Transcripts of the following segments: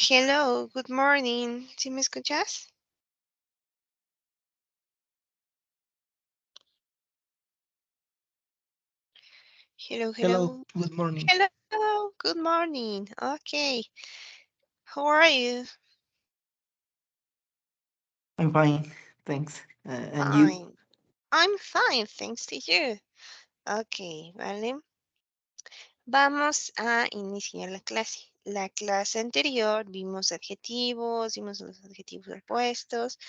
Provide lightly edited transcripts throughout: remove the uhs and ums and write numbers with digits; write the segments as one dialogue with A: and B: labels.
A: Hello, good morning. ¿Sí me escuchas? Hello,
B: Hello,
A: hello.
B: good morning.
A: Hello, good morning. Okay. How are you?
B: I'm fine, thanks. And you?
A: Fine. I'm fine, thanks to you. Okay, vale. Vamos a iniciar la clase. La clase anterior vimos los adjetivos opuestos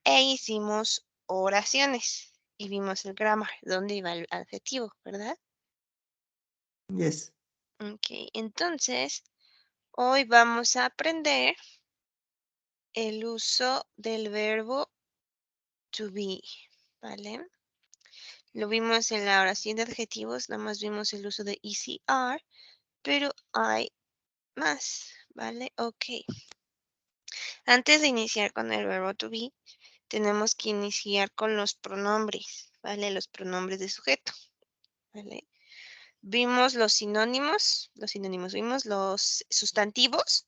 A: e hicimos oraciones y vimos el grammar, dónde iba el adjetivo, ¿verdad?
B: Yes.
A: Ok, entonces hoy vamos a aprender el uso del verbo to be, ¿vale? Lo vimos en la oración de adjetivos, nada más vimos el uso de ECR, pero hay más, ¿vale? Ok. Antes de iniciar con el verbo to be, tenemos que iniciar con los pronombres, ¿vale? Los pronombres de sujeto, ¿vale? Vimos vimos los sustantivos,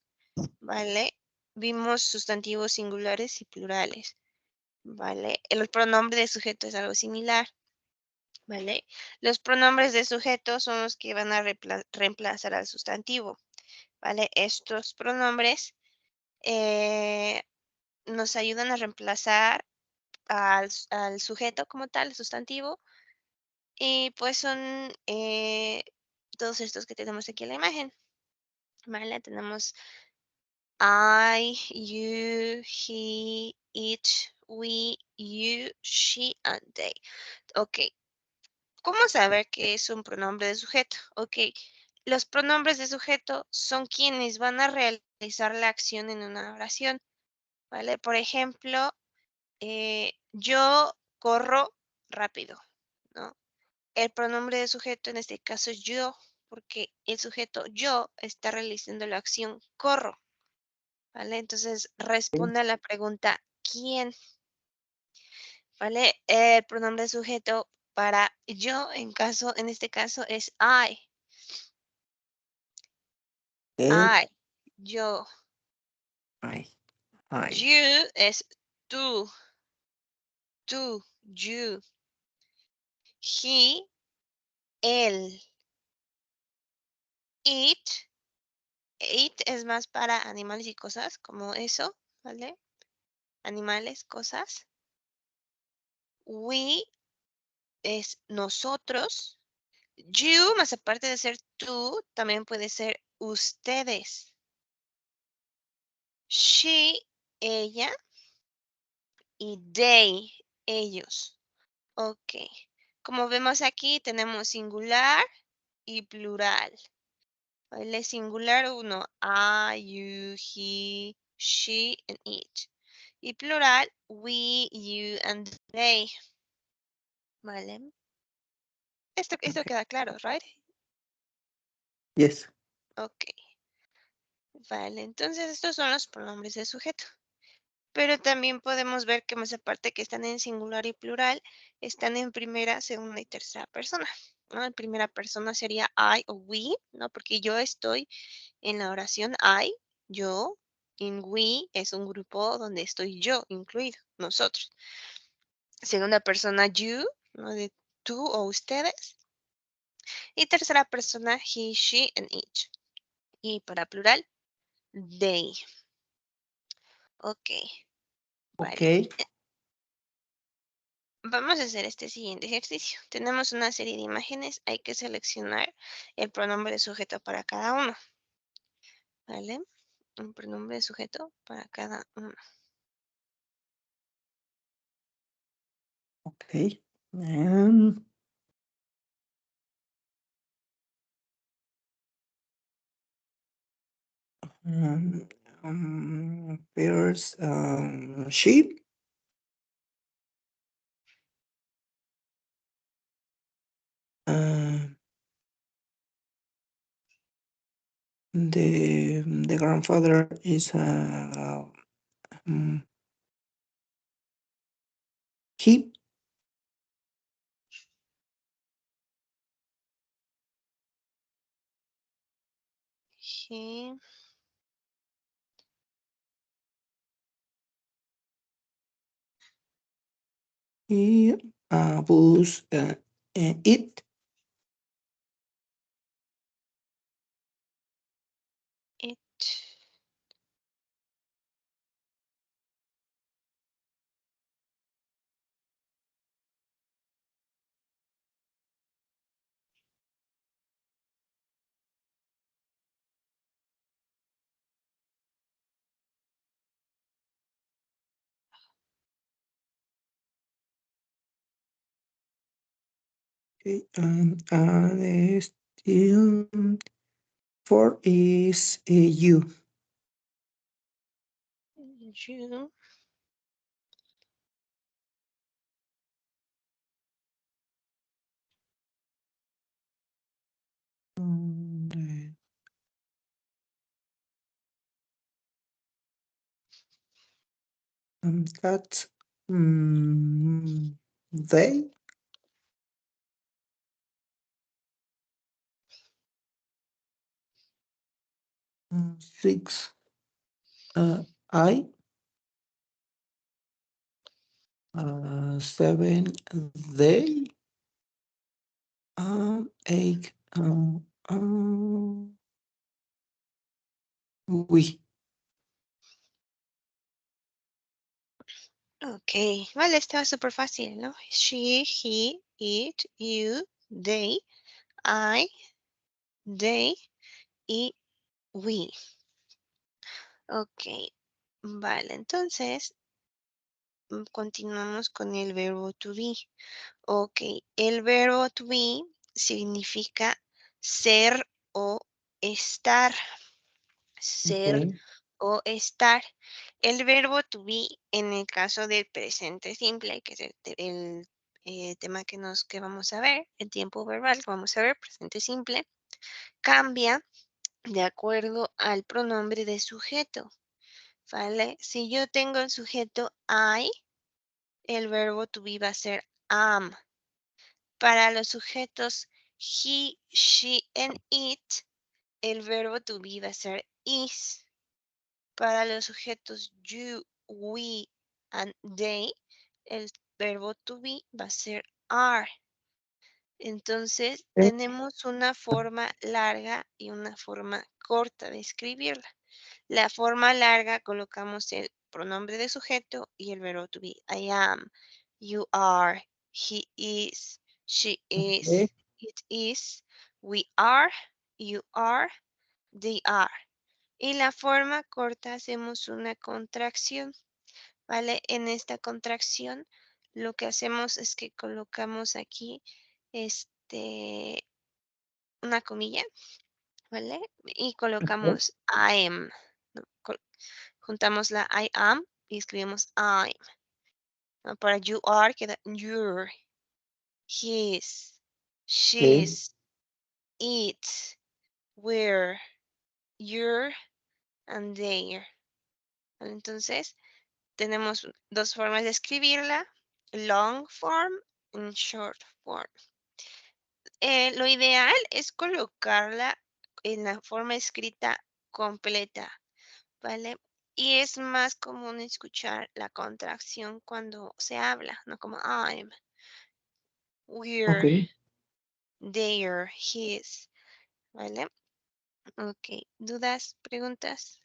A: ¿vale? Vimos sustantivos singulares y plurales. ¿Vale? El pronombre de sujeto es algo similar, ¿vale? Los pronombres de sujeto son los que van a reemplazar al sustantivo, ¿vale? Estos pronombres nos ayudan a reemplazar al sujeto como tal, el sustantivo, y pues son todos estos que tenemos aquí en la imagen, ¿vale? Tenemos I, you, he, it, we, you, she, and they. Ok, ¿cómo saber que es un pronombre de sujeto? Ok, los pronombres de sujeto son quienes van a realizar la acción en una oración, ¿vale? Por ejemplo, yo corro rápido, ¿no? El pronombre de sujeto en este caso es yo, porque el sujeto yo está realizando la acción corro, ¿vale? Entonces responde a la pregunta ¿quién? ¿Vale? El pronombre de sujeto para yo en este caso es I.
B: Okay.
A: I, yo.
B: Hi. Hi.
A: You es tú, you. He, él. It, it es más para animales y cosas, como eso, ¿vale? Animales, cosas. We es nosotros. You, más aparte de ser tú, también puede ser ustedes. She, ella. Y they, ellos. Ok. Como vemos aquí, tenemos singular y plural. ¿Vale? Singular uno, I, you, he, she, and it. Y plural, we, you, and they. ¿Vale? Esto
B: Okay.
A: queda claro, right?
B: Yes.
A: Ok. Vale, entonces estos son los pronombres de sujeto. Pero también podemos ver que más aparte que están en singular y plural, están en primera, segunda y tercera persona, ¿no? En primera persona sería I o we, ¿no? Porque yo estoy en la oración I, yo, en we es un grupo donde estoy yo incluido, nosotros. Segunda persona you, ¿no? De tú o ustedes. Y tercera persona he, she, and it. Y para plural, they. Ok, vale.
B: Okay.
A: Vamos a hacer este siguiente ejercicio. Tenemos una serie de imágenes, hay que seleccionar el pronombre de sujeto para cada uno, ¿vale? Un pronombre de sujeto para cada uno.
B: Okay. And there's sheep. Uh, the grandfather is um, he.
A: He,
B: He was it.
A: It.
B: Okay, and still four is you.
A: You.
B: Mm, That's they. Six. I. Seven. They. Eight. We.
A: Ok, vale, está súper fácil, ¿no? She, he, it, you, they, I, they y we. Ok, vale, entonces continuamos con el verbo to be. Ok, el verbo to be significa ser o estar. Ser
B: Okay.
A: o estar. El verbo to be en el caso del presente simple, que es el tema que vamos a ver, el tiempo verbal que vamos a ver, presente simple, cambia de acuerdo al pronombre de sujeto, ¿vale? Si yo tengo el sujeto I, el verbo to be va a ser am. Para los sujetos he, she and it, el verbo to be va a ser is. Para los sujetos you, we and they, el verbo to be va a ser are. Entonces,
B: Eh,
A: tenemos una forma larga y una forma corta de escribirla. La forma larga colocamos el pronombre de sujeto y el verbo to be. I am, you are, he is, she
B: okay.
A: is, it is, we are, you are, they are. Y la forma corta hacemos una contracción, ¿vale? En esta contracción lo que hacemos es que colocamos aquí una comilla, ¿vale? Y
B: Okay.
A: colocamos I am, ¿no? Juntamos la I am y escribimos I'm, ¿no? Para you are queda your, his,
B: Okay.
A: she's, it, we're, your, and their. ¿Vale? Entonces, tenemos dos formas de escribirla, long form y short form. Lo ideal es colocarla en la forma escrita completa, ¿vale? Y es más común escuchar la contracción cuando se habla, ¿no? Como I'm, we're,
B: Okay.
A: they're, his, ¿vale? Ok, ¿dudas, preguntas?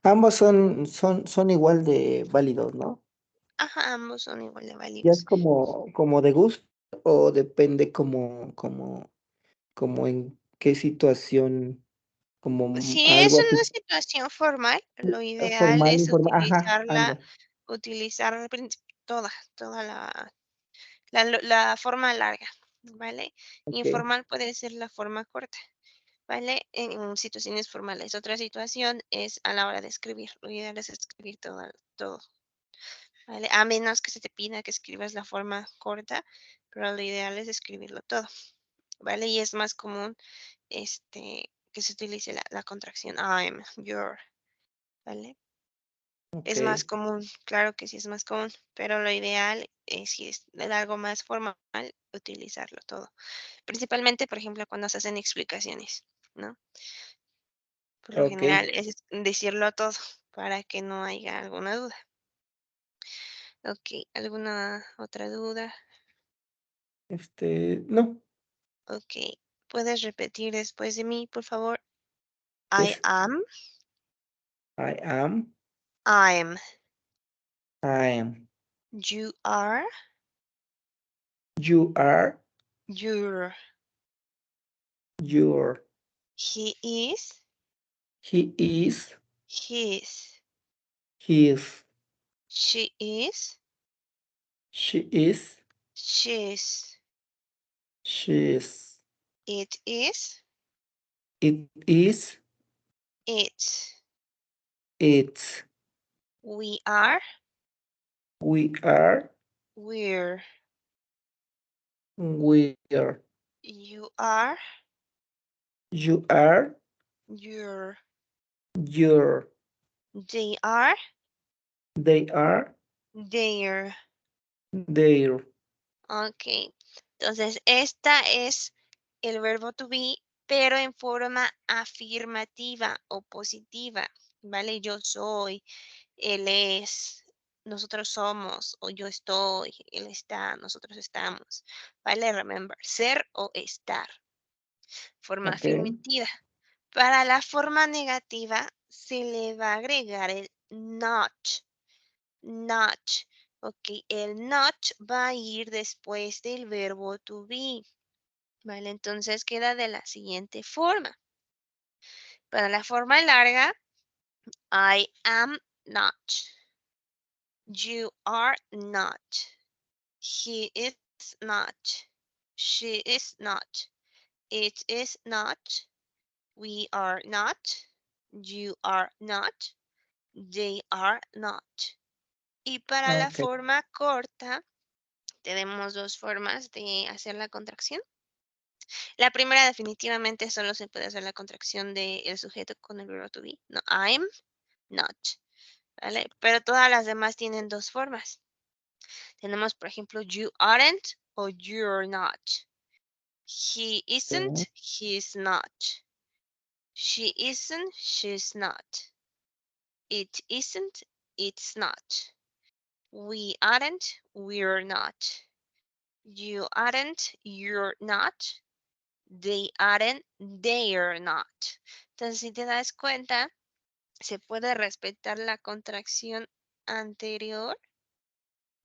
B: Ambos son igual de válidos, ¿no?
A: Ajá, ambos son igual de
B: Ya es
A: válidos.
B: como de gusto o depende como en qué situación, como
A: Si es
B: algo
A: una
B: así
A: situación formal, lo ideal
B: formal,
A: es
B: informal. Ajá,
A: utilizarla,
B: anda.
A: toda la forma larga, ¿vale?
B: Ok,
A: Informal puede ser la forma corta, ¿vale? En situaciones formales. Otra situación es a la hora de escribir. Lo ideal es escribir todo, ¿vale? A menos que se te pida que escribas la forma corta, pero lo ideal es escribirlo todo, ¿vale? Y es más común que se utilice la contracción I'm, your, ¿vale?
B: ok,
A: Es más común, claro que sí es más común, pero lo ideal es, si es de algo más formal, utilizarlo todo. Principalmente, por ejemplo, cuando se hacen explicaciones, ¿no? Por lo
B: Ok.
A: general es decirlo todo para que no haya alguna duda. Ok, ¿alguna otra duda?
B: No,
A: Ok, ¿puedes repetir después de mí, por favor? I
B: pues
A: am,
B: I am,
A: I'm,
B: I am,
A: you are,
B: you are,
A: you're,
B: your,
A: he is,
B: he is,
A: his,
B: his,
A: she is,
B: she is,
A: she's,
B: she's,
A: it is,
B: it is,
A: it's,
B: it's,
A: we are,
B: we are,
A: we're,
B: we're,
A: you are,
B: you are,
A: you're,
B: your,
A: they are,
B: they are,
A: they're.
B: their.
A: Ok, entonces esta es el verbo to be, pero en forma afirmativa o positiva, ¿vale? Yo soy, él es, nosotros somos, o yo estoy, él está, nosotros estamos, ¿vale? Remember, ser o estar, forma
B: Ok,
A: afirmativa. Para la forma negativa se le va a agregar el not, not. Ok, el not va a ir después del verbo to be. Vale, entonces queda de la siguiente forma. Para la forma larga, I am not. You are not. He is not. She is not. It is not. We are not. You are not. They are not. Y para la
B: ok,
A: forma corta, tenemos dos formas de hacer la contracción. La primera definitivamente solo se puede hacer la contracción del sujeto con el verbo to be. No, I'm not, ¿vale? Pero todas las demás tienen dos formas. Tenemos, por ejemplo, you aren't o you're not. He
B: ok,
A: isn't, he's not. She isn't, she's not. It isn't, it's not. We aren't, we're not. You aren't, you're not. They aren't, they're not. Entonces, si te das cuenta, se puede respetar la contracción anterior,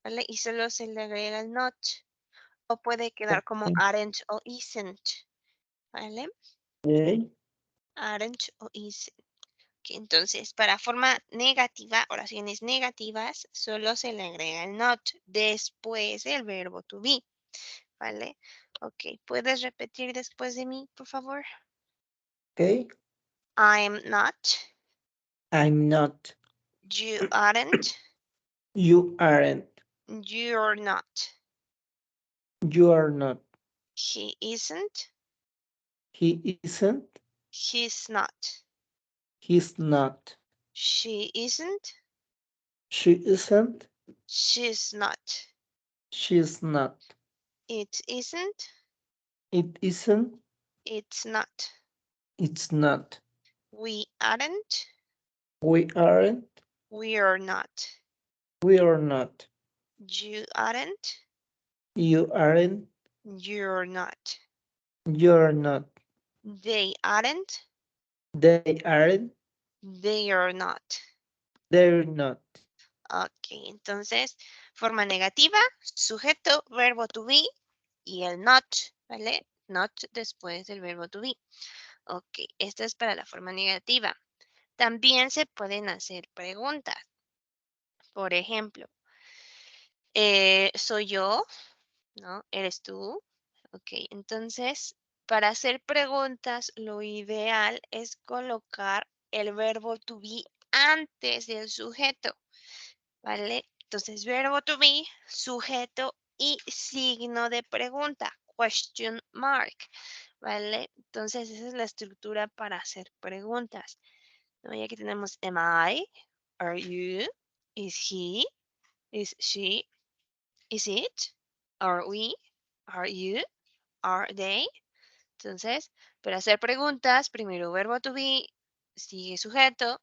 A: ¿vale? Y solo se le agrega el not. O puede quedar como aren't o isn't, ¿vale?
B: ok,
A: Aren't o isn't. Ok, entonces, para forma negativa, oraciones negativas, solo se le agrega el not después del verbo to be, ¿vale? Ok, ¿puedes repetir después de mí, por favor?
B: ok.
A: I'm not.
B: I'm not.
A: You aren't.
B: You aren't.
A: You're not.
B: You are not.
A: He isn't.
B: He isn't.
A: He's not.
B: He's not.
A: She isn't.
B: She isn't.
A: She's not.
B: She's not.
A: It isn't.
B: It isn't.
A: It's not.
B: It's not.
A: We aren't.
B: We aren't.
A: We're not.
B: We are not.
A: You aren't.
B: You aren't.
A: You're not.
B: You're not.
A: They aren't.
B: They aren't.
A: They're not.
B: They're not.
A: Ok, entonces, forma negativa, sujeto, verbo to be y el not, ¿vale? Not después del verbo to be. Ok, esta es para la forma negativa. También se pueden hacer preguntas. Por ejemplo, soy yo, ¿no? ¿Eres tú? Ok, entonces, para hacer preguntas, lo ideal es colocar el verbo to be antes del sujeto, ¿vale? Entonces, verbo to be, sujeto y signo de pregunta, question mark, ¿vale? Entonces, esa es la estructura para hacer preguntas, ¿no? Y aquí tenemos am I, are you, is he, is she, is it, are we, are you, are they. Entonces, para hacer preguntas, primero verbo to be, sigue sujeto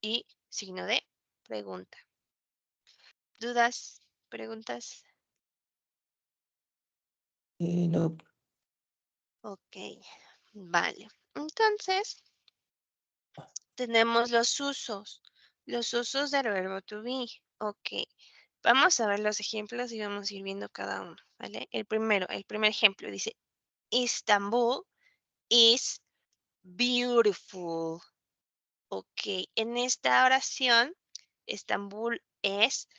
A: y signo de pregunta. ¿Dudas? ¿Preguntas?
B: No.
A: Ok, vale. Entonces, tenemos los usos del verbo to be. Ok, vamos a ver los ejemplos y vamos a ir viendo cada uno, ¿vale? El primer ejemplo dice, Istanbul is beautiful. Ok, en esta oración, Estambul es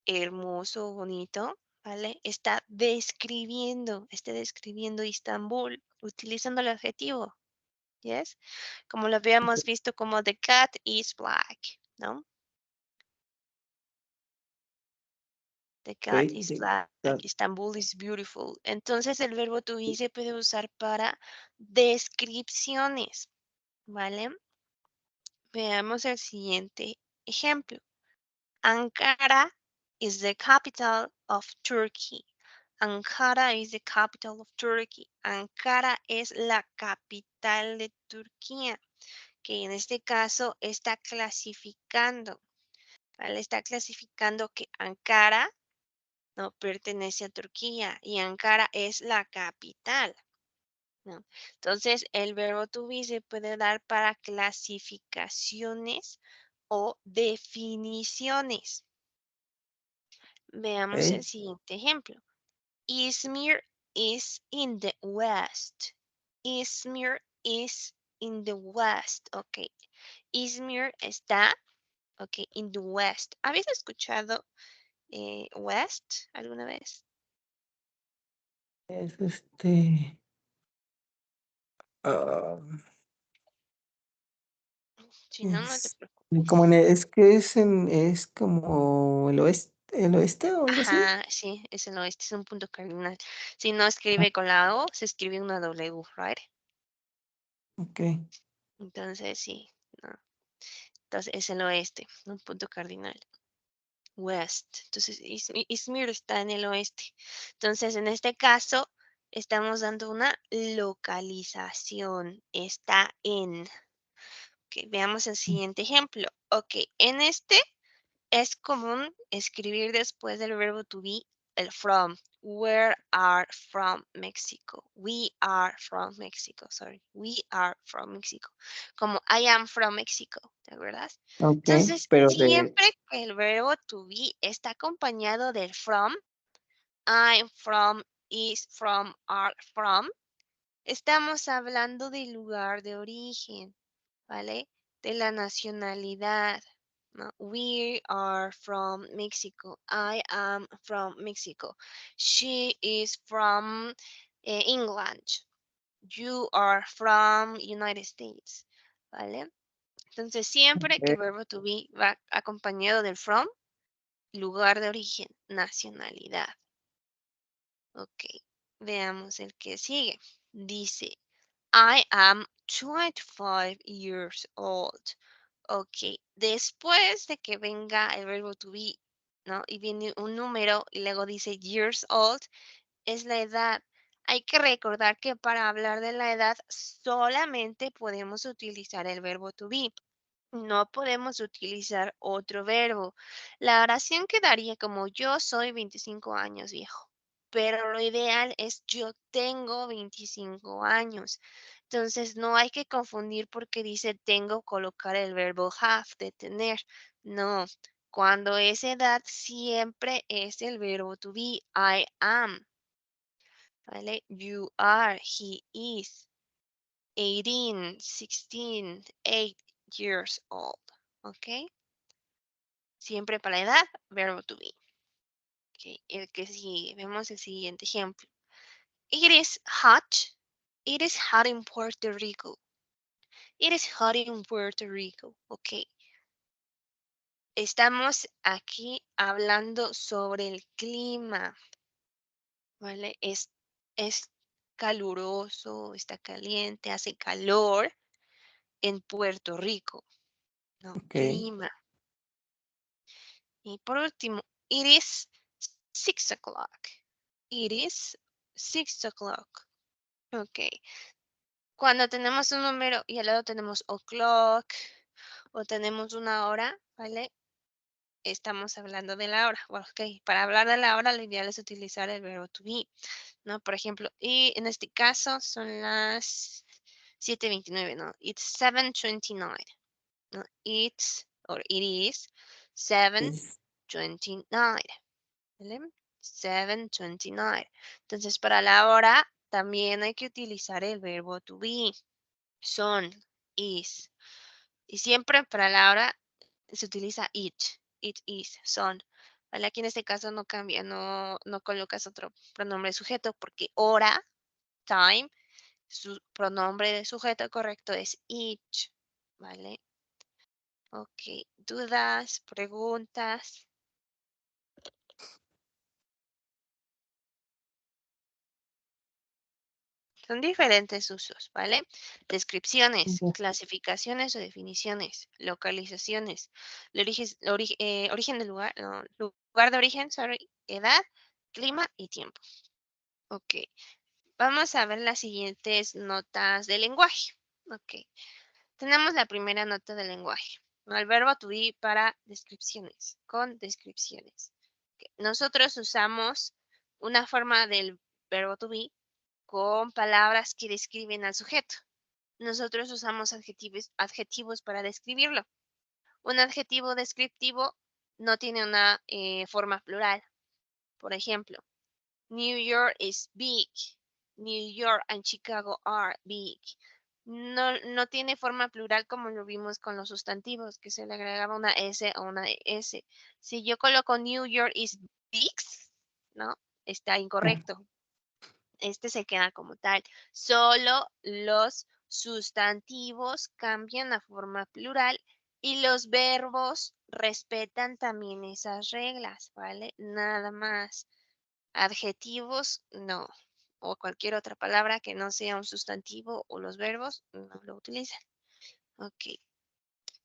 A: hermoso, bonito, ¿vale? Está describiendo Istambul utilizando el adjetivo, ¿yes? Como lo habíamos visto como the cat is black, ¿no? The cat
B: Ok,
A: is black,
B: claro.
A: Istanbul is beautiful. Entonces el verbo to be se puede usar para descripciones, ¿vale? Veamos el siguiente ejemplo. Ankara is the capital of Turkey. Ankara is the capital of Turkey. Ankara es la capital de Turquía, que en este caso está clasificando, ¿vale? Está clasificando que Ankara no pertenece a Turquía y Ankara es la capital, ¿no? Entonces, el verbo to be se puede dar para clasificaciones o definiciones. Veamos el
B: Ok,
A: siguiente ejemplo. Izmir is in the west. Izmir is in the west. Ok. Izmir está, ok, in the west. ¿Habéis escuchado west alguna vez?
B: es ah,
A: Si no, no te
B: es
A: preocupes.
B: es que es como el oeste o algo así.
A: Ajá, sí, es el oeste, es un punto cardinal. Si no
B: Ah,
A: escribe con la O, se escribe una W, right?
B: ok,
A: Entonces, sí, no. Entonces es el oeste, un punto cardinal. West. Entonces, Izmir está en el oeste. Entonces, en este caso, estamos dando una localización. Está en. Ok, veamos el siguiente ejemplo. Ok, en este es común escribir después del verbo to be el from. We are from Mexico. We are from Mexico. Sorry. We are from Mexico. Como I am from Mexico. ¿Te acuerdas?
B: ok,
A: Entonces,
B: pero de,
A: siempre que el verbo to be está acompañado del from, I'm from, is from, are from, estamos hablando del lugar de origen. ¿Vale? De la nacionalidad, ¿no? We are from Mexico. I am from Mexico. She is from England. You are from United States, ¿vale? Entonces, siempre que el verbo to be va acompañado del from, lugar de origen, nacionalidad. Ok, veamos el que sigue. Dice, I am 25 years old. Ok, después de que venga el verbo to be, ¿no? Y viene un número y luego dice years old, es la edad. Hay que recordar que para hablar de la edad solamente podemos utilizar el verbo to be. No podemos utilizar otro verbo. La oración quedaría como yo soy 25 años viejo, pero lo ideal es yo tengo 25 años. Entonces no hay que confundir porque dice tengo colocar el verbo have de tener. No, cuando es edad siempre es el verbo to be. I am, ¿vale? You are, he is. 18, 16, 8 years old. ¿Ok? Siempre para la edad, verbo to be. Ok, el que sigue, vemos el siguiente ejemplo. It is hot. It is hot in Puerto Rico. It is hot in Puerto Rico. Ok, estamos aquí hablando sobre el clima, ¿vale? Es caluroso, está caliente, hace calor en Puerto Rico, ¿no?
B: ok,
A: Clima. Y por último, it is 6 o'clock. It is 6 o'clock. Ok. Cuando tenemos un número y al lado tenemos o'clock o tenemos una hora, ¿vale? Estamos hablando de la hora. Bueno, ok, para hablar de la hora lo ideal es utilizar el verbo to be, ¿no? Por ejemplo, y en este caso son las 7:29, ¿no? It's 7:29, ¿no? It's, or it is,
B: Es
A: 7:29, ¿vale? 7:29. Entonces, para la hora también hay que utilizar el verbo to be. Son, is. Y siempre para la hora se utiliza it is, son. ¿Vale? Aquí en este caso no cambia, no colocas otro pronombre de sujeto porque hora, time, su pronombre de sujeto correcto es it, ¿vale? Ok, dudas, preguntas. Son diferentes usos, ¿vale? Descripciones,
B: ya.
A: clasificaciones o definiciones, localizaciones, origen del lugar, no, lugar de origen, sorry, edad, clima y tiempo. Ok, vamos a ver las siguientes notas de lenguaje. Ok, tenemos la primera nota de lenguaje, ¿no? El verbo to be para descripciones, con descripciones. Ok, nosotros usamos una forma del verbo to be con palabras que describen al sujeto. Nosotros usamos adjetivos para describirlo. Un adjetivo descriptivo no tiene una forma plural. Por ejemplo, New York is big. New York and Chicago are big. No tiene forma plural como lo vimos con los sustantivos, que se le agregaba una S o una S. Si yo coloco New York is big, ¿no? Está
B: Ya.
A: incorrecto. Este se queda como tal. Solo los sustantivos cambian a forma plural y los verbos respetan también esas reglas, ¿vale? Nada más. Adjetivos, no. O cualquier otra palabra que no sea un sustantivo o los verbos, no lo utilizan. Ok.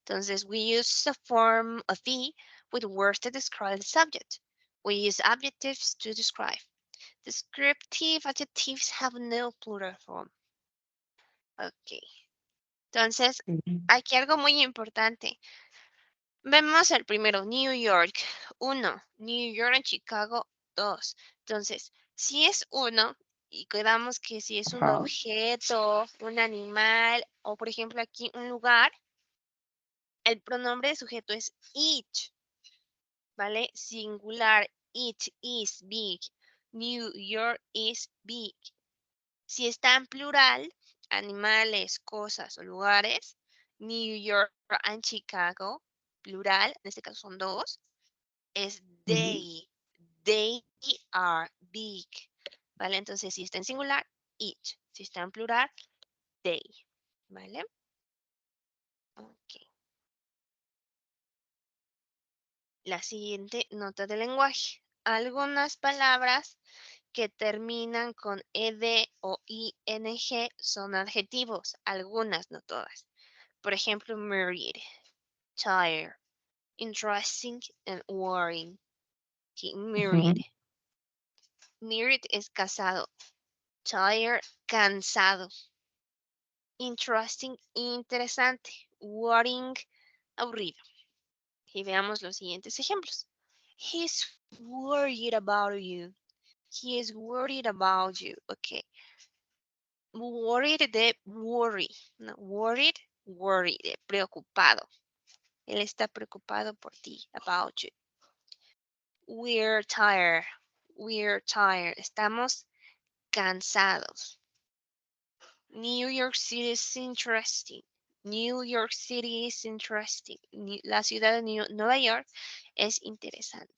A: Entonces, we use a form of be with words to describe the subject. We use adjectives to describe. Descriptive adjectives have no plural form. Ok. Entonces, aquí algo muy importante. Vemos el primero, New York, 1. New York en Chicago, 2. Entonces, si es uno, y quedamos que si es un
B: Ajá.
A: objeto, un animal, o por ejemplo aquí un lugar, el pronombre de sujeto es it, ¿vale? Singular, it is big. New York is big. Si está en plural, animales, cosas o lugares, New York and Chicago, plural, en este caso son dos, es
B: Ujú.
A: they. They are big. ¿Vale? Entonces, si está en singular, it. Si está en plural, they. ¿Vale? Ok. La siguiente nota de lenguaje. Algunas palabras que terminan con ed o ing son adjetivos. Algunas, no todas. Por ejemplo, married, tired, interesting, and worrying. Okay, married.
B: Ujú.
A: Married es casado. Tired, cansado. Interesting, interesante. Worrying, aburrido. Y veamos los siguientes ejemplos. He's worried about you. He is worried about you. Ok. Worried de worry. No, worried, worried, de preocupado. Él está preocupado por ti. About you. We're tired. We're tired. Estamos cansados. New York City is interesting. New York City is interesting. La ciudad de Nueva York es interesante.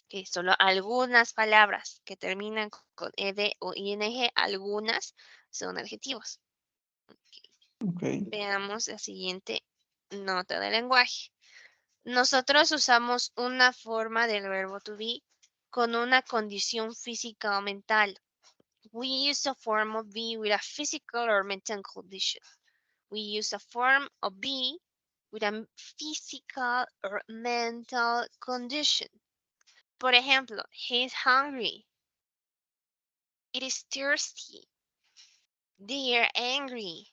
A: Que solo algunas palabras que terminan con ed o ing, algunas son adjetivos.
B: Ok.
A: Veamos la siguiente nota de lenguaje. Nosotros usamos una forma del verbo to be con una condición física o mental. We use a form of be with a physical or mental condition. We use a form of be with a physical or mental condition. Por ejemplo, he's hungry. It is thirsty. They're angry.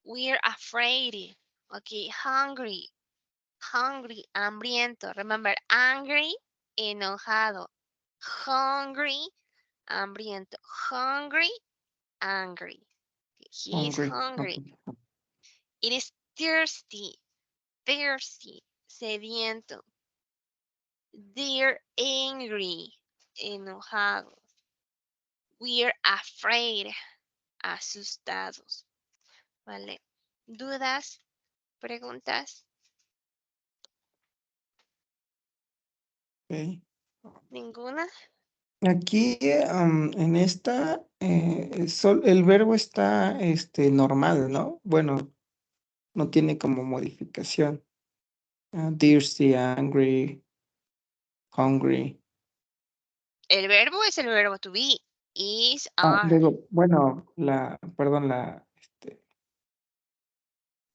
A: We're afraid. Okay, hungry. Hungry, hambriento. Remember, angry, enojado. Hungry, hambriento. Hungry, angry. He is
B: Hungry.
A: hungry.
B: Okay.
A: It is thirsty. Thirsty, sediento. They're angry, enojados. We're afraid, asustados. ¿Vale? ¿Dudas? ¿Preguntas?
B: Ok.
A: ¿Ninguna?
B: Aquí en esta, el verbo está normal, ¿no? Bueno, no tiene como modificación. Thirsty, angry, hungry.
A: El verbo es el verbo to be. Is,
B: Ah,
A: are.
B: luego, bueno, perdón,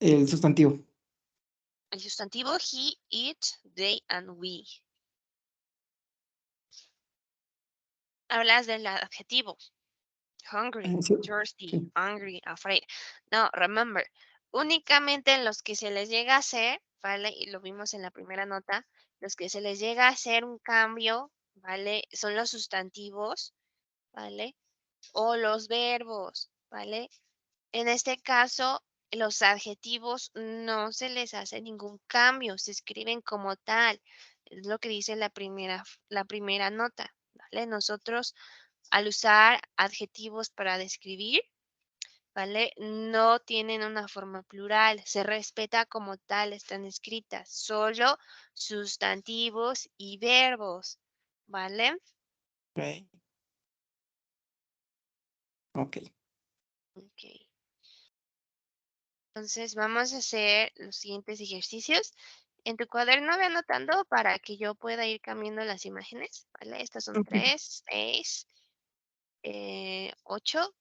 B: el sustantivo.
A: El sustantivo he, it, they, and we. Hablas del adjetivo. Hungry,
B: Sí,
A: thirsty,
B: sí.
A: angry, afraid. No, remember, únicamente en los que se les llega a hacer, ¿vale? Y lo vimos en la primera nota, los que se les llega a hacer un cambio, ¿vale? Son los sustantivos, ¿vale? O los verbos, ¿vale? En este caso, los adjetivos no se les hace ningún cambio, se escriben como tal. Es lo que dice la primera nota, ¿vale? Nosotros, al usar adjetivos para describir, ¿vale? No tienen una forma plural, se respeta como tal, están escritas, solo sustantivos y verbos, ¿vale?
B: Ok. Ok.
A: Ok. Entonces vamos a hacer los siguientes ejercicios. En tu cuaderno ve anotando para que yo pueda ir cambiando las imágenes, ¿vale? Estas son
B: Ok.
A: 3, 6, 8,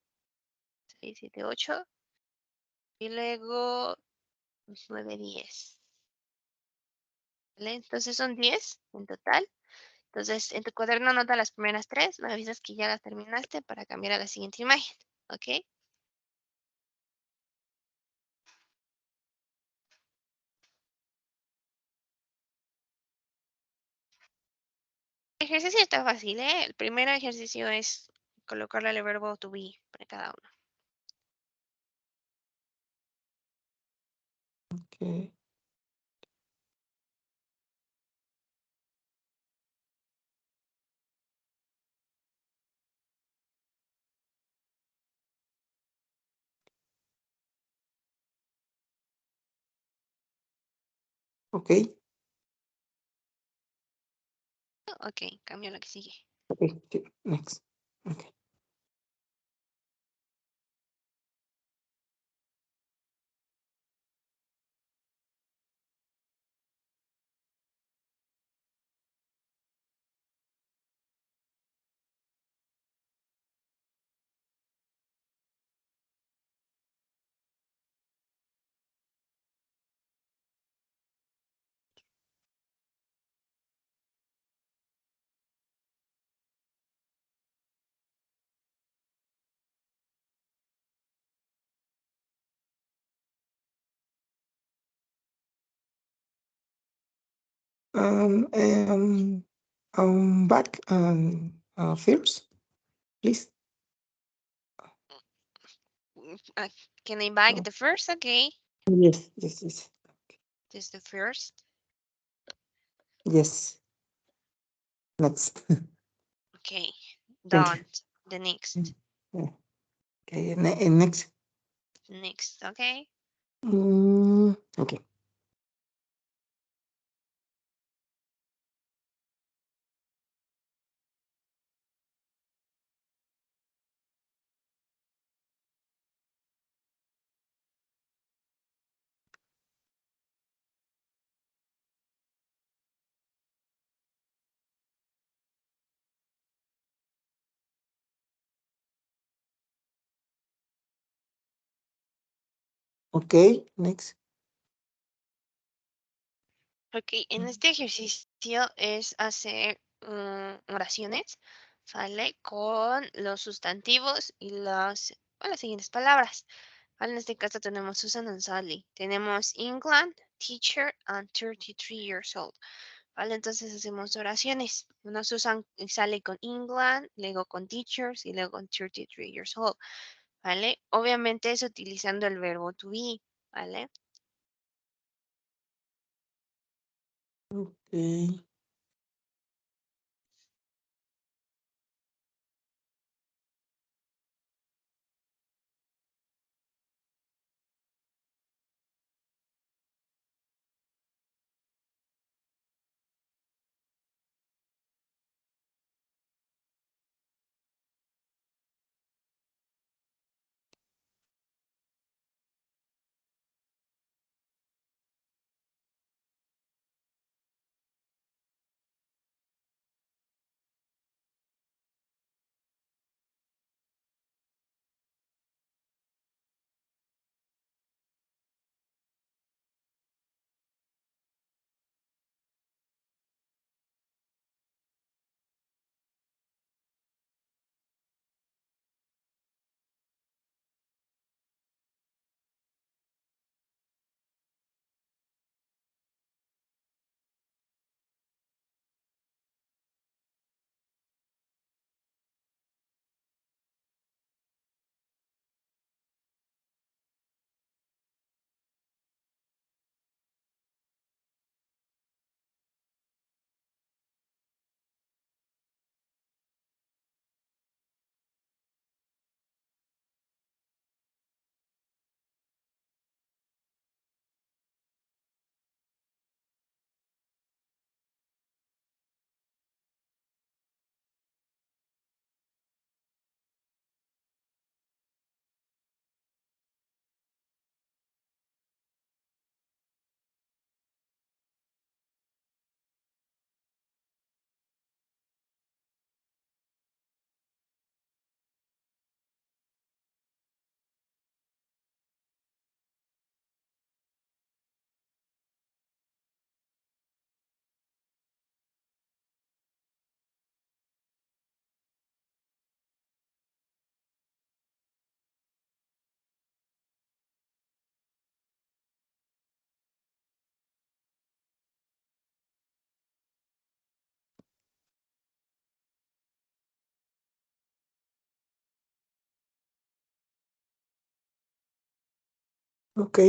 A: 6, 7, 8 y luego 9, 10. ¿Vale? Entonces son 10 en total. Entonces en tu cuaderno anota las primeras 3, me avisas que ya las terminaste para cambiar a la siguiente imagen, ¿ok? El ejercicio está fácil, ¿eh? El primer ejercicio es colocarle el verbo to be para cada uno.
B: Ok. Ok.
A: Ok, cambio a la que sigue.
B: Ok. Sí. Next. Ok. Um, um, Back first, please.
A: Uh, can I back
B: Oh,
A: the first? Okay,
B: yes, yes, yes,
A: this is the first.
B: yes. Next.
A: Okay,
B: Thank you.
A: done. The next,
B: Yeah. Okay, next.
A: next. Okay.
B: Okay. Okay, next.
A: Okay, en este ejercicio es hacer oraciones, ¿vale? Con los sustantivos y los con las siguientes palabras. En este caso tenemos Susan and Sally. Tenemos England, teacher, and 33 years old. ¿Vale? Entonces hacemos oraciones. Una Susan sale con England, luego con teachers y luego con 33 years old. ¿Vale? Obviamente es utilizando el verbo to be. ¿Vale?
B: Ok. Ok.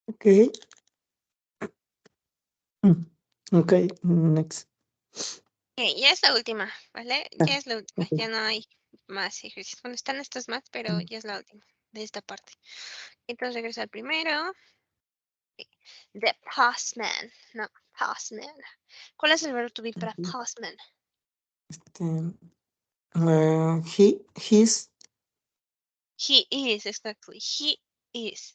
B: Okay. Mm, okay, next.
A: Ok, ya es la última, ¿vale?
B: Ah,
A: Ya es la última,
B: okay.
A: ya no hay más ejercicios. Bueno, están estos más, pero
B: Mm,
A: ya es la última de esta parte. Entonces regresa al primero. The postman, no, postman. ¿Cuál es el verbo to be para
B: ujú.
A: postman?
B: Este, he's,
A: He is, exactly. He is.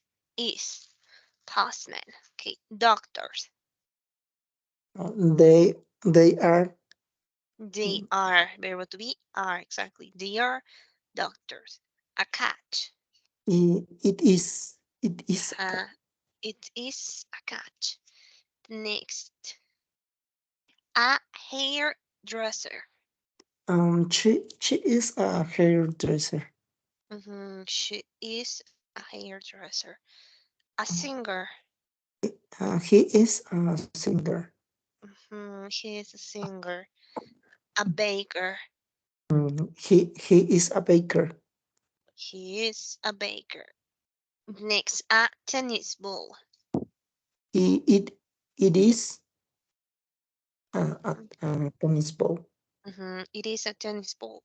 A: Postman. Okay, doctors.
B: they are,
A: They
B: mm,
A: are, verbo to be, are, exactly. They are doctors. A cat.
B: it is a cat.
A: It is a cat. Next, a hairdresser.
B: She is a hairdresser.
A: She is a hairdresser. A singer.
B: He is a singer.
A: He is a singer. A baker.
B: He is a baker.
A: He is a baker. Next, a tennis ball.
B: He, it is a tennis ball.
A: It is a tennis ball.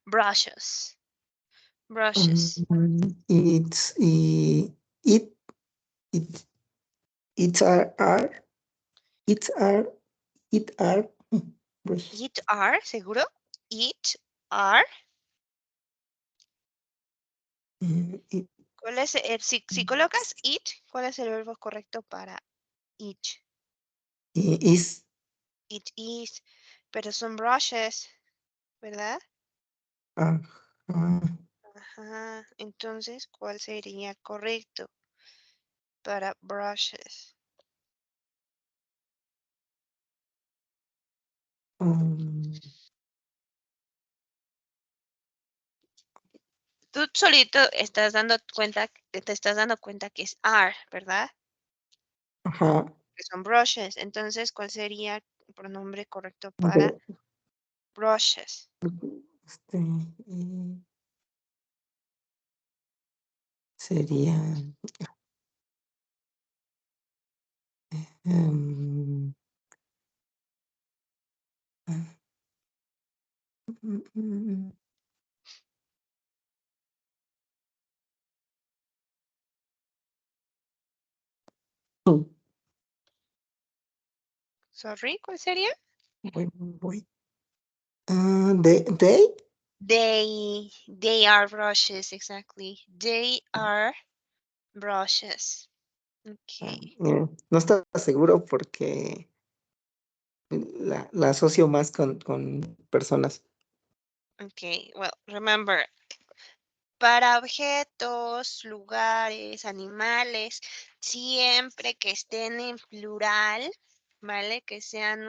A: Brushes.
B: Um,
A: Brushes.
B: it's it it it's are it's are it are brushes.
A: It are, seguro. It are.
B: It
A: ¿Cuál es si colocas it, ¿cuál es el verbo correcto para it?
B: is
A: It is, pero son brushes, ¿verdad?
B: uh, uh,
A: Ajá, entonces, ¿cuál sería correcto para brushes?
B: um,
A: Tú solito estás dando cuenta, te estás dando cuenta que es are, ¿verdad?
B: ajá,
A: Que son brushes. Entonces, ¿cuál sería el pronombre correcto para
B: de
A: brushes?
B: este sería um, mm, mm, oh,
A: Sorry, ¿cuál sería?
B: voy. They
A: They are brushes, exactly. They are brushes. Okay.
B: no estaba seguro porque la asocio más con personas.
A: Okay. Well, remember, para objetos, lugares, animales, siempre que estén en plural, ¿vale? Que sean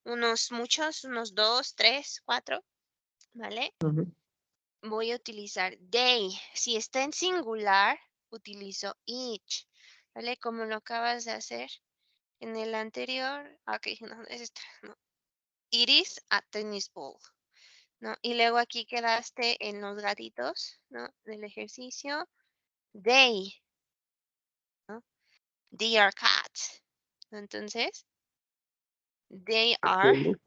A: unos muchos, unos dos, tres, cuatro, ¿vale?
B: Ujú,
A: Voy a utilizar they. Si está en singular, utilizo each, ¿vale? Como lo acabas de hacer en el anterior. Ok, no, es esta, no. It is a tennis ball, ¿no? Y luego aquí quedaste en los gatitos, ¿no? Del ejercicio. They, ¿no? They are cats. Entonces, they are
B: ok,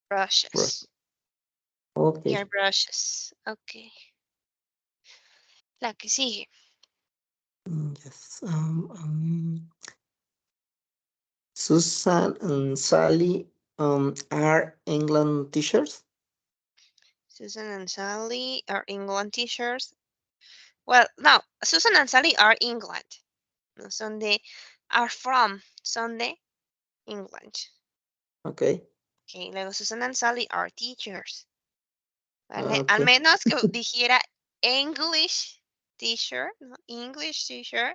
B: brush.
A: brushes.
B: Ok.
A: They are brushes. Ok. La que sigue.
B: Yes. Susan and Sally are England teachers.
A: Susan and Sally are England teachers. Well, no, Susan and Sally are England. No son de, are from, son de England.
B: Ok.
A: Okay, luego Susan and Sally are teachers. ¿Vale?
B: Ok.
A: Al menos que dijera English teacher, ¿no? English teacher.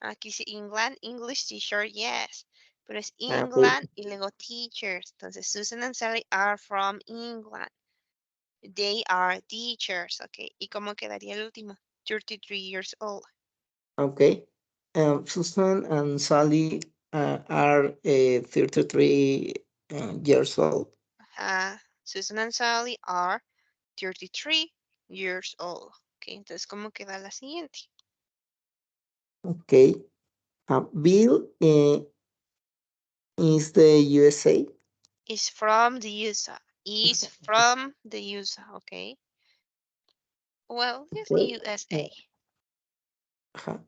A: Aquí sí, England, English teacher, yes. Pero es
B: Ok.
A: England y luego teachers. Entonces, Susan and Sally are from England. They are teachers, ok. ¿Y cómo quedaría el último? 33 years old.
B: Ok. Susan and Sally are 33 years old.
A: Susan and Sally are 33 years old. Ok, entonces, ¿cómo queda la siguiente?
B: Okay. Bill is the USA.
A: Is from the USA. Is from the USA, okay? Well, yes,
B: Okay.
A: USA.
B: Ajá.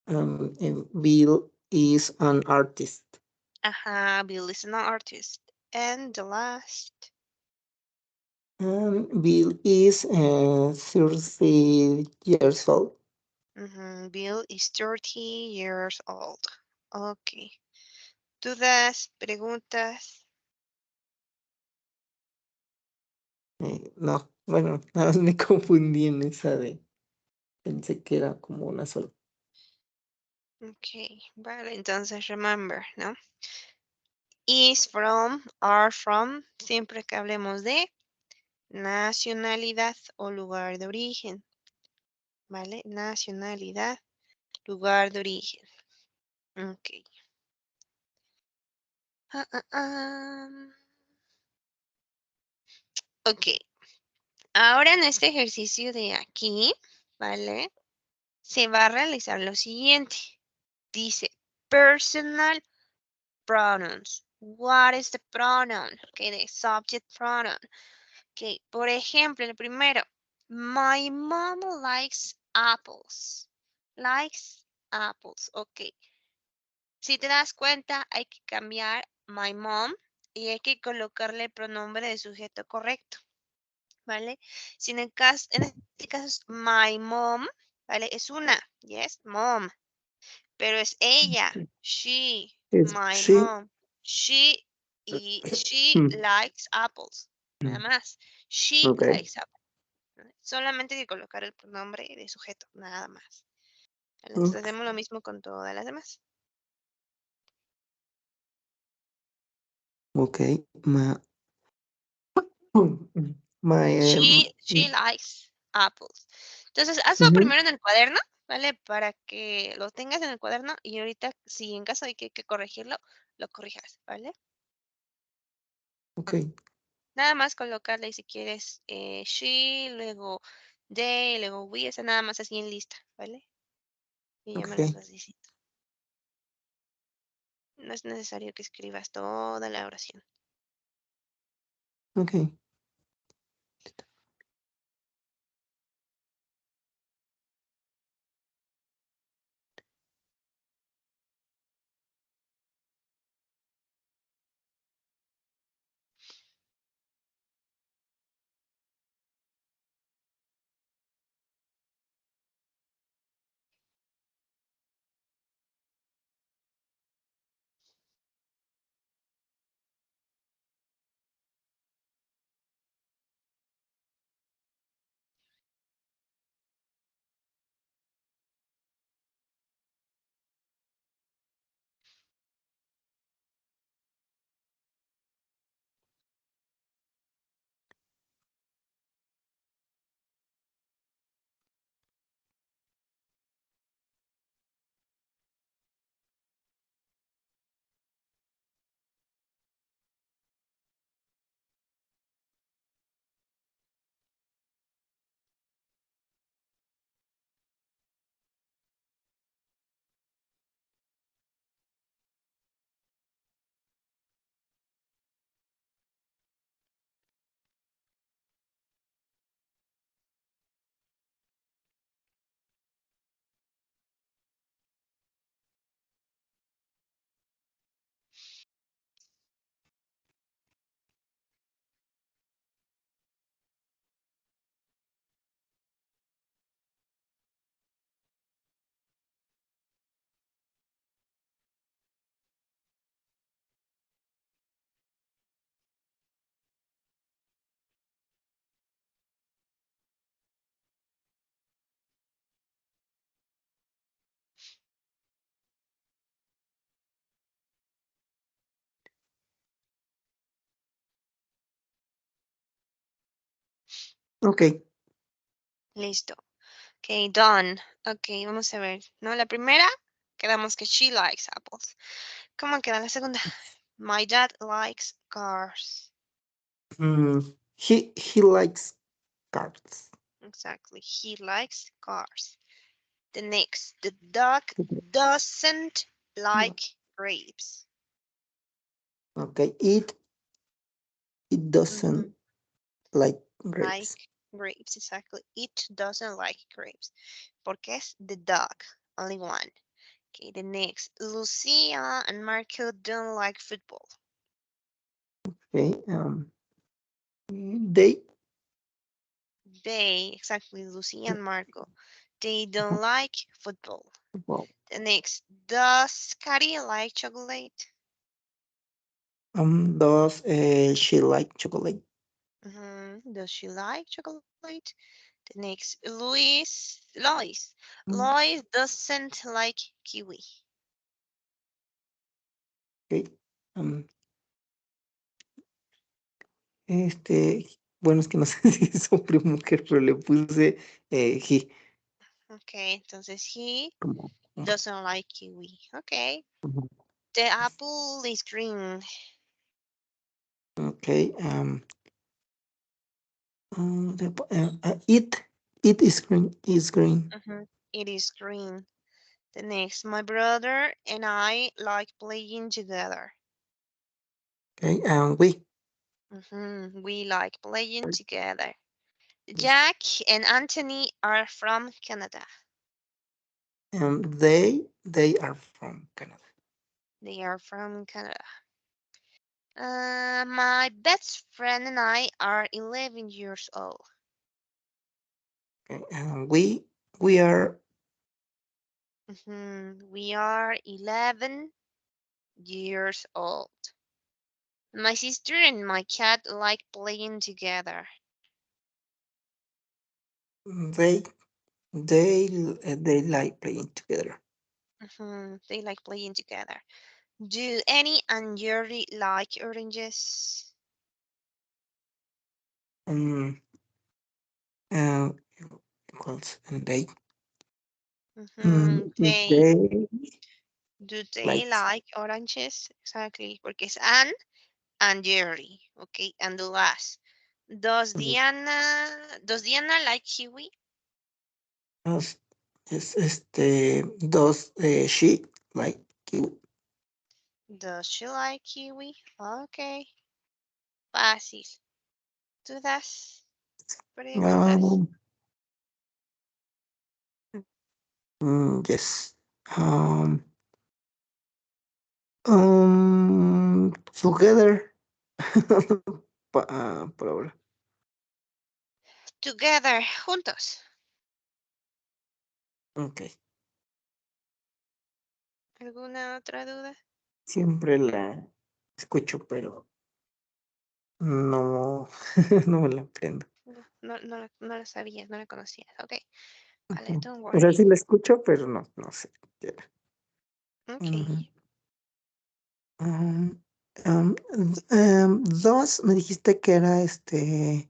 B: And Bill is an artist.
A: Bill is an artist. And the last.
B: And Bill is 30 years old.
A: Bill is 30 years old. Ok. ¿Dudas? ¿Preguntas?
B: No, bueno, nada más me confundí en esa de. Pensé que era como una sola.
A: Ok, vale, entonces remember, ¿no? Is from, are from, siempre que hablemos de nacionalidad o lugar de origen, ¿vale? Nacionalidad, lugar de origen. Ok. Ah, ah, ah. Ok. Ahora en este ejercicio de aquí, ¿vale? Se va a realizar lo siguiente. Dice personal pronouns. What is the pronoun? Okay, the subject pronoun. Okay, por ejemplo, el primero. My mom likes apples. Likes apples. Ok. Si te das cuenta, hay que cambiar my mom y hay que colocarle el pronombre de sujeto correcto. ¿Vale? Si en este caso es my mom, ¿vale? Es una, yes, mom, pero es ella, she,
B: Es
A: my
B: she.
A: mom, she y she
B: Mm,
A: likes apples, nada
B: mm,
A: más, she
B: okay.
A: likes apples. ¿Vale? Solamente hay que colocar el pronombre de sujeto, nada más. ¿Vale? Entonces
B: Okay.
A: hacemos lo mismo con todas las demás.
B: Okay. My,
A: She likes apples. Entonces, hazlo
B: ujú,
A: primero en el cuaderno, ¿vale? Para que lo tengas en el cuaderno y ahorita, si en caso de que hay que corregirlo, lo corrijas, ¿vale?
B: okay.
A: Nada más colocarle, si quieres, she, luego they, luego we, esa nada más así en lista, ¿vale? Y ya me las
B: Okay.
A: vas diciendo. No es necesario que escribas toda la oración.
B: Okay. Okay.
A: Listo. Ok, done. Ok, vamos a ver. ¿No? La primera, quedamos que she likes apples. ¿Cómo queda la segunda? My dad likes cars.
B: He likes cards.
A: Exactly. He likes cars. The next, the dog doesn't like grapes.
B: Okay, it doesn't like
A: Like
B: grapes.
A: grapes, exactly. It doesn't like grapes. Porque es the dog, only one. Okay, the next, Lucia and Marco don't like football.
B: Okay, they
A: Exactly, Lucia and Marco, they don't like football.
B: well,
A: The next, does Carrie like chocolate?
B: does she like chocolate?
A: Does she like chocolate? The next, Lois.
B: Mm,
A: Lois doesn't like kiwi.
B: okay, bueno, es que no sé si es hombre o mujer, pero le puse he,
A: Okay, entonces he
B: como,
A: doesn't like kiwi. Okay.
B: ujú.
A: The apple is green.
B: Okay, it is green.
A: It is green. The next, my brother and I like playing together.
B: Okay, we
A: We like playing together. Jack and Anthony are from Canada.
B: they are from Canada.
A: They are from Canada. My best friend and I are 11 years old.
B: Okay, we are
A: We are 11 years old. My sister and my cat like playing together.
B: they they like playing together.
A: They like playing together. Do Annie and Jerry like oranges?
B: Um, uh, equals and
A: Okay.
B: they
A: Do they
B: like
A: like oranges? Exactly. Porque es Anne and Jerry. Okay. And the last. Does Diana like kiwi?
B: us es dos she like you.
A: Does she like kiwi? Okay. Fácil. ¿Dudas? Preguntas.
B: Um, yes. Um, Together. Por ahora.
A: Together. Juntos.
B: Okay.
A: ¿Alguna otra duda?
B: Siempre la escucho, pero no, no me la aprendo.
A: No la sabías, no la conocías. Ok. Vale,
B: Ujú.
A: don't
B: O sea,
A: worry.
B: sí la escucho, pero no sé qué era.
A: Ok.
B: Ujú. Um, Dos, me dijiste que era
A: Ok,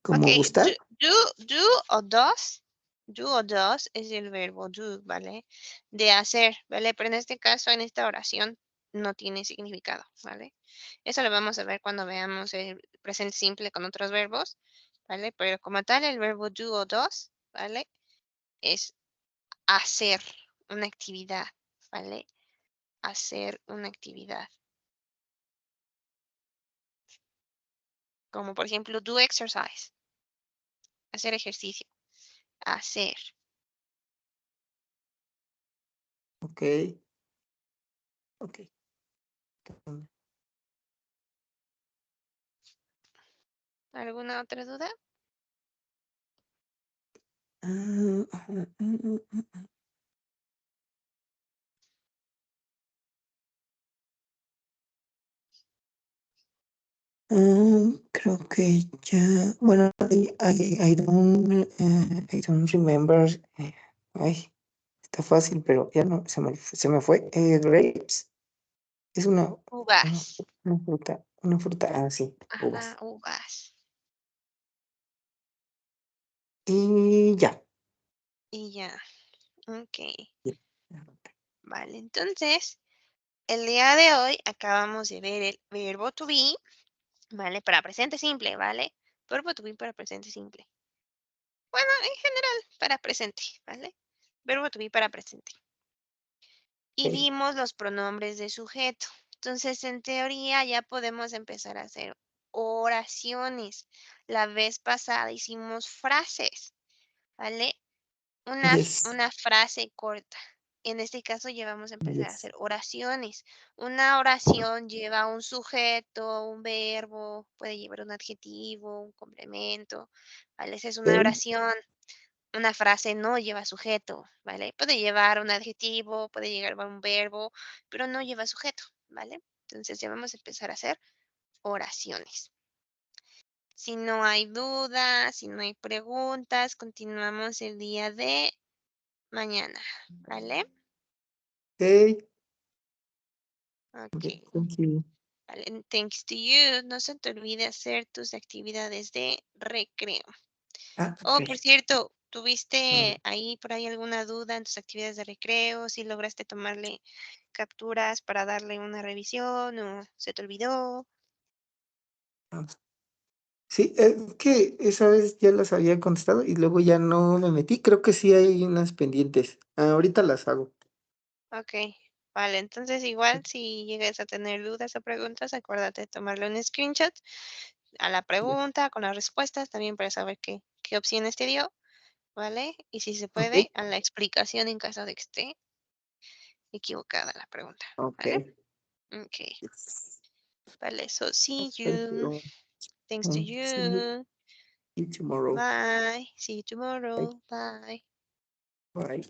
B: como gustar.
A: do o dos. Do o dos es el verbo do, ¿vale? De hacer, ¿vale? Pero en este caso, en esta oración, no tiene significado, ¿vale? Eso lo vamos a ver cuando veamos el presente simple con otros verbos, ¿vale? Pero como tal, el verbo do o dos, ¿vale? Es hacer una actividad, ¿vale? Hacer una actividad. Como por ejemplo, do exercise. Hacer ejercicio. Hacer.
B: Ok, ok.
A: ¿Alguna otra duda?
B: Ah, ah, ah, ah, Creo que ya, bueno, I don't remember. Ay, está fácil, pero ya no, se me fue. Grapes es
A: Uvas.
B: una fruta, sí,
A: Ajá,
B: uvas.
A: uvas.
B: Y ya.
A: Y ya. Ok.
B: Ya.
A: Vale, entonces, el día de hoy acabamos de ver el verbo to be, ¿vale? Para presente simple, ¿vale? Verbo to be para presente simple. Bueno, en general, para presente, ¿vale? verbo to be para presente. Y
B: Ok.
A: vimos los pronombres de sujeto. Entonces, en teoría, ya podemos empezar a hacer oraciones. La vez pasada hicimos frases, ¿vale?
B: Yes.
A: Una frase corta. En este caso ya vamos a empezar a
B: Yes.
A: hacer oraciones. Una oración lleva un sujeto, un verbo, puede llevar un adjetivo, un complemento, ¿vale? Esa es una
B: Ok.
A: oración. Una frase no lleva sujeto, ¿vale? Puede llevar un adjetivo, puede llevar un verbo, pero no lleva sujeto, ¿vale? Entonces ya vamos a empezar a hacer oraciones. Si no hay dudas, si no hay preguntas, continuamos el día de mañana, ¿vale?
B: Ok.
A: Ok,
B: Okay. Thank you.
A: vale. Thanks to you. No se te olvide hacer tus actividades de recreo.
B: Ah,
A: Oh,
B: ok.
A: por cierto,
B: Mm,
A: ¿tuviste ahí por ahí alguna duda en tus actividades de recreo? ¿Si lograste tomarle capturas para darle una revisión o se te olvidó?
B: ah. Sí, que esa vez ya las había contestado y luego ya no me metí. Creo que sí hay unas pendientes. Ahorita las hago.
A: Ok, vale. Entonces igual si llegas a tener dudas o preguntas, acuérdate de tomarle un screenshot a la pregunta con las respuestas también para saber qué opciones te dio, ¿vale? Y si se
B: Ok.
A: puede, a la explicación en caso de que esté equivocada la pregunta,
B: Ok.
A: ¿vale? Ok,
B: Yes.
A: vale. So see
B: Thank
A: you.
B: you.
A: Thanks to
B: See
A: you.
B: you tomorrow.
A: Bye. See you
B: Bye.
A: tomorrow. Bye.
B: Bye.